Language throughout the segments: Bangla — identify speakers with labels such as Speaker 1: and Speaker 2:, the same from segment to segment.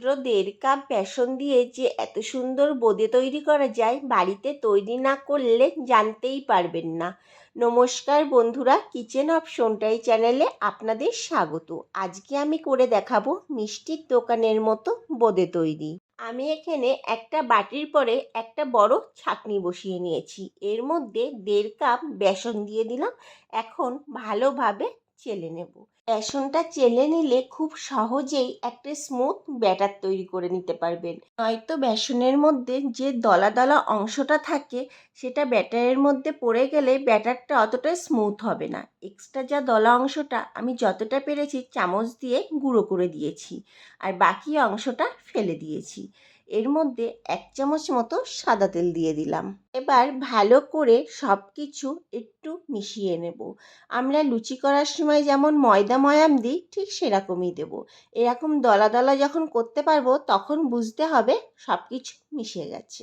Speaker 1: মাত্র 1.5 কাপ বেসন দিয়ে যে এত সুন্দর বোঁদে তৈরি করা যায়, বাড়িতে তৈরি না করলে জানতেই পারবেন না। নমস্কার বন্ধুরা, কিচেন অফ সোনটাই চ্যানেলে আপনাদের স্বাগত। আজকে আমি করে দেখাবো মিষ্টির দোকানের মতো বোঁদে তৈরি। আমি এখানে একটা বাটির পরে একটা বড় ছাঁকনি বসিয়ে নিয়েছি। এর মধ্যে 1.5 কাপ বেসন দিয়ে দিলাম। এখন ভালোভাবে চেলে নেব। বেসনটা চেলে নিলে খুব সহজেই একটা স্মুথ ব্যাটার তৈরি করে নিতে পারবেন। নয়তো বেসনের মধ্যে যে দলা দলা অংশটা থাকে সেটা ব্যাটারের মধ্যে পড়ে গেলে ব্যাটারটা অতটা স্মুথ হবে না। এক্সট্রা যা দলা অংশটা আমি যতটা পেরেছি চামচ দিয়ে গুঁড়ো করে দিয়েছি, আর বাকি অংশটা ফেলে দিয়েছি। এর মধ্যে 1 চামচ মতো সাদা তেল দিয়ে দিলাম। এবার ভালো করে সব কিছু একটু মিশিয়ে নেব। আমরা লুচি করার সময় যেমন ময়দা ময়াম দিই, ঠিক সেরকমই দেব। এরকম দলা দলা যখন করতে পারবো তখন বুঝতে হবে সব কিছু মিশে গেছে।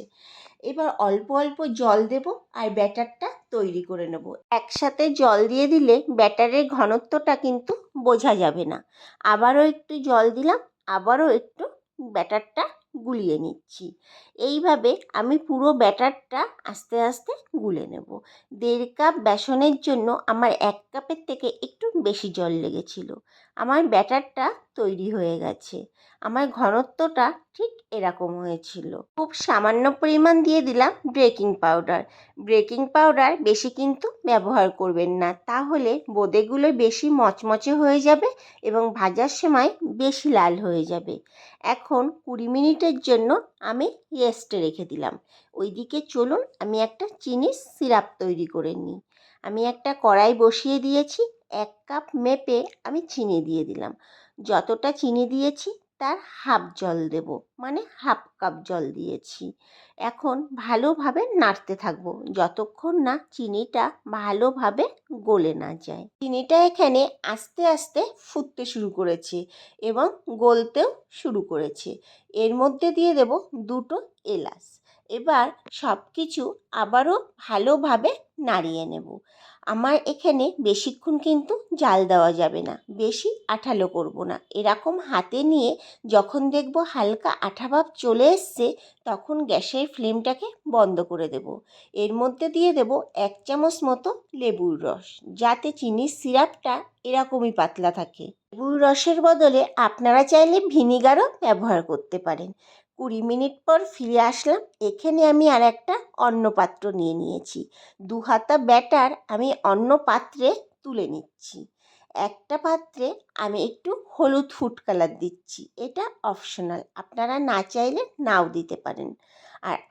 Speaker 1: এবার অল্প অল্প জল দেব আর ব্যাটারটা তৈরি করে নেব। একসাথে জল দিয়ে দিলে ব্যাটারের ঘনত্বটা কিন্তু বোঝা যাবে না। আবারও একটু জল দিলাম, আবারও একটু ব্যাটারটা গুলিয়ে নিচ্ছি। এইভাবে আমি পুরো ব্যাটারটা আস্তে আস্তে গুলে নেব। 1.5 কাপ বেসনের জন্য আমার 1 কাপের থেকে একটু বেশি জল লেগেছিল। আমার ব্যাটারটা তৈরি হয়ে গেছে। আমার ঘনত্বটা ঠিক এরকম হয়েছিল। খুব সামান্য পরিমাণ দিয়ে দিলাম বেকিং পাউডার। বেকিং পাউডার বেশি কিন্তু ব্যবহার করবেন না, তাহলে বোঁদেগুলো বেশি মচমচে হয়ে যাবে এবং ভাজার সময় বেশি লাল হয়ে যাবে। এখন 20 মিনিটের জন্য আমি রেস্টে রেখে দিলাম। ওইদিকে চলুন আমি একটা চিনির সিরাপ তৈরি করে নিই। আমি একটা কড়াই বসিয়ে দিয়েছি। 1 কাপ মেপে আমি চিনি দিয়ে দিলাম। যতটা চিনি দিয়েছি তার হাফ জল দেব, মানে হাফ কাপ জল দিয়েছি। এখন ভালোভাবে নাড়তে থাকবো যতক্ষণ না চিনিটা ভালোভাবে গলে না যায়। চিনিটা এখানে আস্তে আস্তে ফুটতে শুরু করেছে এবং গলতেও শুরু করেছে। এর মধ্যে দিয়ে দেব 2টো এলাচ। এবার সব কিছু আবারও ভালোভাবে নাড়িয়ে নেব। আমার এখানে বেশিক্ষণ কিন্তু জাল দেওয়া যাবে না, বেশি আঠালো করব না। এরকম হাতে নিয়ে যখন দেখব হালকা আঠা ভাব চলে এসছে, তখন গ্যাসের ফ্লেমটাকে বন্ধ করে দেব। এর মধ্যে দিয়ে দেব 1 চামচ মতো লেবুর রস, যাতে চিনির সিরাপটা এরকমই পাতলা থাকে। লেবুর রসের বদলে আপনারা চাইলে ভিনিগারও ব্যবহার করতে পারেন। 20 মিনিট পর ফিরে আসলাম। এখানে আমি আর একটা অন্য পাত্র নিয়ে নিয়েছি। 2 হাতা ব্যাটার আমি অন্য পাত্রে তুলে নিচ্ছি। একটা পাত্রে আমি একটু হলুদ ফুড কালার দিচ্ছি, এটা অপশনাল, আপনারা না চাইলে নাও দিতে পারেন।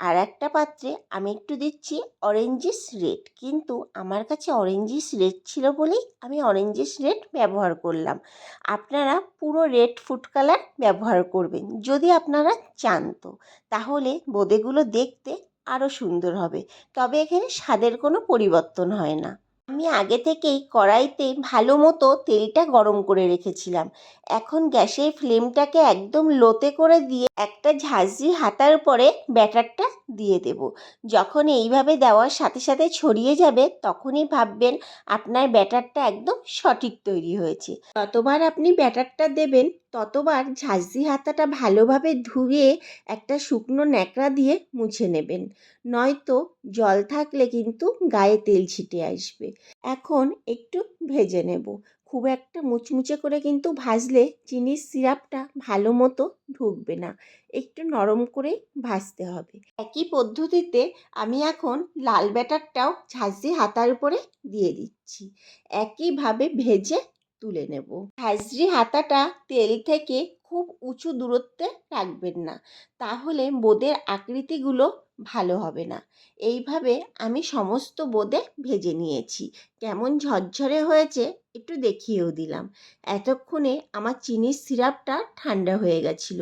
Speaker 1: আর একটা পাত্রে আমি একটু দিচ্ছি অরেঞ্জিস রেড, কিন্তু আমার কাছে অরেঞ্জিস রেড ছিল বলেই আমি অরেঞ্জিস রেড ব্যবহার করলাম। আপনারা পুরো রেড ফুড কালার ব্যবহার করবেন যদি আপনারা চান তো, তাহলে বোঁদেগুলো দেখতে আরও সুন্দর হবে। তবে এখানে স্বাদের কোনো পরিবর্তন হয় না। আমি আগে থেকেই কড়াইতে ভালো মতো তেলটা গরম করে রেখেছিলাম। এখন গ্যাসের ফ্লেমটাকে একদম লোতে করে দিয়ে একটা ঝাঁঝরি হাতার উপরে ব্যাটারটা দিয়ে দেব। যখন এইভাবে দেওয়ার সাথে সাথে ছড়িয়ে যাবে, তখনই ভাববেন আপনার ব্যাটারটা একদম সঠিক তৈরি হয়েছে। যতবার আপনি ব্যাটারটা দেবেন ততবার ঝাঁঝরি হাতাটা ভালোভাবে ধুয়ে একটা শুকনো ন্যাকড়া দিয়ে মুছে নেবেন, নয়তো জল থাকলে কিন্তু গায়ে তেল ছিটে আসবে। এখন একটু ভেজে নেব। খুব একটা মুচমুচে করে কিন্তু ভাজলে চিনির সিরাপটা ভালো মতো ঢুকবে না, একটু নরম করে ভাজতে হবে। একই পদ্ধতিতে আমি এখন লাল ব্যাটারটাও ঝাঁঝরি হাতার উপরে দিয়ে দিচ্ছি। একইভাবে ভেজে তুলে নেব। ঝাঁঝরি হাতাটা তেল থেকে খুব উঁচু দূরত্বে রাখবেন না, তাহলে বোঁদের আকৃতিগুলো ভালো হবে না। এইভাবে আমি সমস্ত বোঁদে ভেজে নিয়েছি। কেমন ঝরঝরে হয়েছে একটু দেখিয়েও দিলাম। এতক্ষণে আমার চিনির সিরাপটা ঠান্ডা হয়ে গেছিল,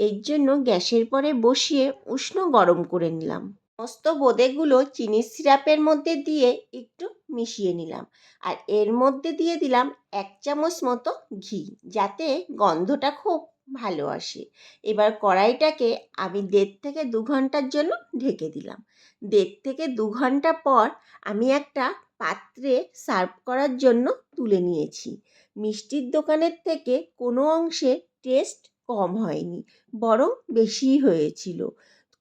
Speaker 1: এর জন্য গ্যাসের পরে বসিয়ে উষ্ণ গরম করে নিলাম। সমস্ত বোঁদেগুলো চিনির সিরাপের মধ্যে দিয়ে একটু মিশিয়ে নিলাম, আর এর মধ্যে দিয়ে দিলাম 1 চামচ মতো ঘি, যাতে গন্ধটা খুব ভালো আসে। এবার কড়াইটাকে আমি 1.5 থেকে 2 ঘন্টার জন্য ঢেকে দিলাম। 1.5 থেকে 2 ঘন্টা পর আমি একটা পাত্রে সার্ভ করার জন্য তুলে নিয়েছি। মিষ্টির দোকানের থেকে কোনো অংশে টেস্ট কম হয়নি, বরং বেশিই হয়েছিল।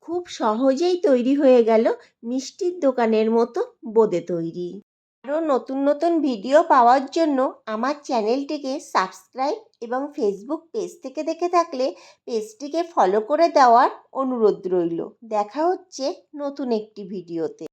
Speaker 1: খুব সহজেই তৈরি হয়ে গেল মিষ্টির দোকানের মতো বোঁদে তৈরি। আরও নতুন নতুন ভিডিও পাওয়ার জন্য আমার চ্যানেলটিকে সাবস্ক্রাইব এবং ফেসবুক পেজ থেকে দেখে থাকলে পেজটিকে ফলো করে দেওয়ার অনুরোধ রইল। দেখা হচ্ছে নতুন একটি ভিডিওতে।